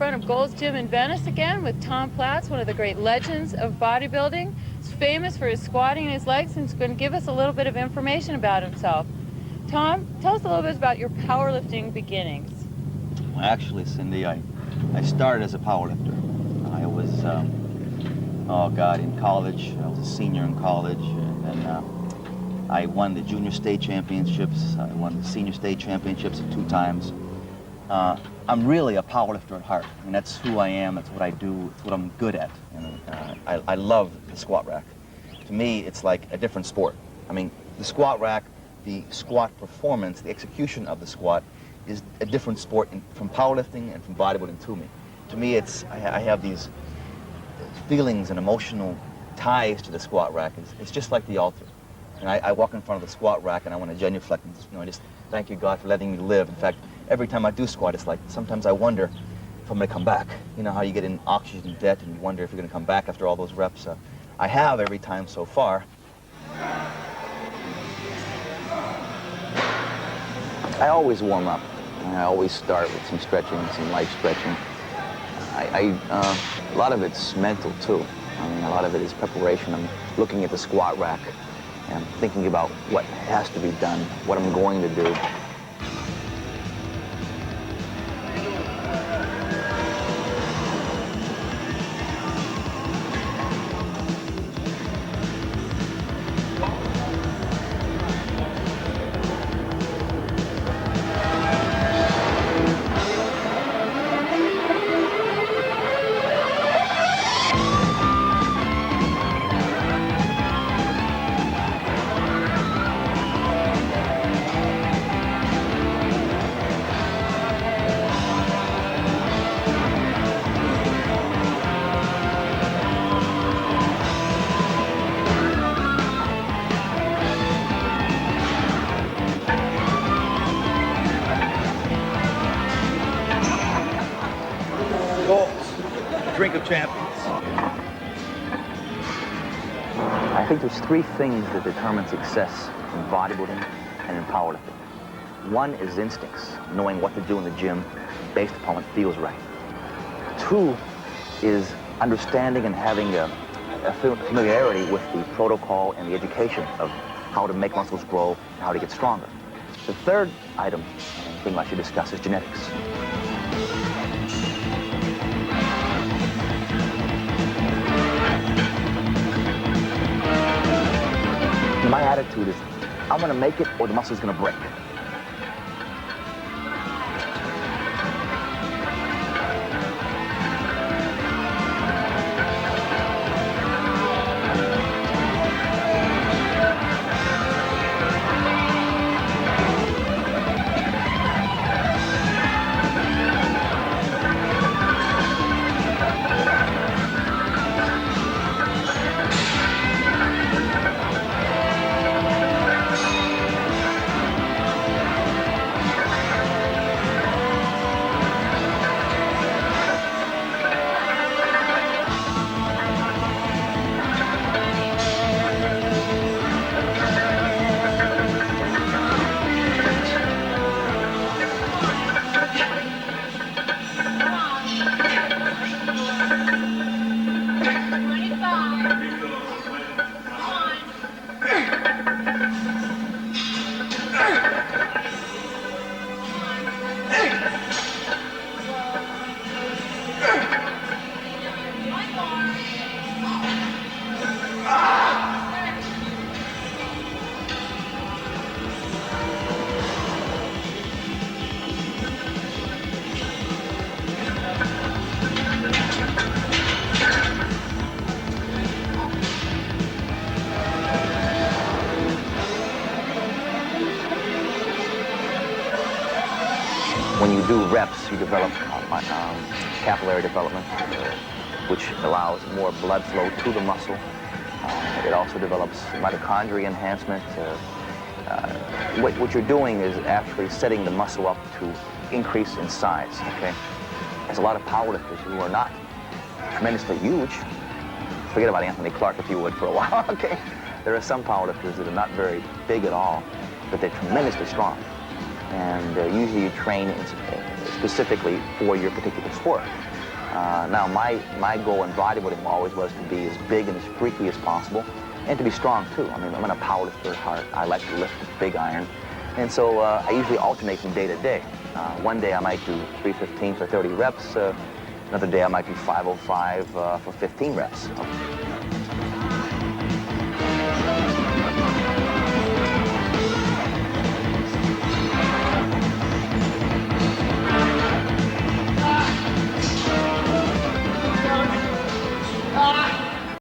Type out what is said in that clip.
front of Gold's Gym in Venice again with Tom Platz, one of the great legends of bodybuilding. He's famous for his squatting and his legs, and he's going to give us a little bit of information about himself. Tom, tell us a little bit about your powerlifting beginnings. Well, actually, Cindy, I started as a powerlifter. I was, oh God, in college. I was a senior in college, and then I won the junior state championships. I won the senior state championships 2 times. I'm really a powerlifter at heart. I mean, that's who I am, that's what I do, it's what I'm good at. And I love the squat rack. To me, it's like a different sport. I mean, the squat rack, the squat performance, the execution of the squat is a different sport from powerlifting and from bodybuilding to me. To me, I have these feelings and emotional ties to the squat rack. It's just like the altar. And I walk in front of the squat rack and I want to genuflect and just thank you, God, for letting me live. In fact, every time I do squat, it's like sometimes I wonder if I'm going to come back. You know how you get in oxygen debt and you wonder if you're going to come back after all those reps. I have every time so far. I always warm up. And I always start with some stretching, some light stretching. A lot of it's mental too. I mean, a lot of it is preparation. I'm looking at the squat rack and thinking about what has to be done, what I'm going to do. Drink of champions. I think there's 3 things that determine success in bodybuilding and in powerlifting. 1 is instincts, knowing what to do in the gym based upon what feels right. 2 is understanding and having a familiarity with the protocol and the education of how to make muscles grow and how to get stronger. The 3rd item, and thing I should discuss, is genetics. My attitude is, I'm going to make it or the muscle's going to break. When you do reps, you develop capillary development, which allows more blood flow to the muscle. It also develops mitochondria enhancement. What you're doing is actually setting the muscle up to increase in size, okay? There's a lot of powerlifters who are not tremendously huge. Forget about Anthony Clark, if you would, for a while, okay? There are some powerlifters that are not very big at all, but they're tremendously strong. And usually you train specifically for your particular sport. Now, my goal in bodybuilding always was to be as big and as freaky as possible, and to be strong too. I mean, I'm a powerlifter at heart. I like to lift big iron, and so I usually alternate from day to day. One day I might do 315 for 30 reps. Another day I might do 505 for 15 reps.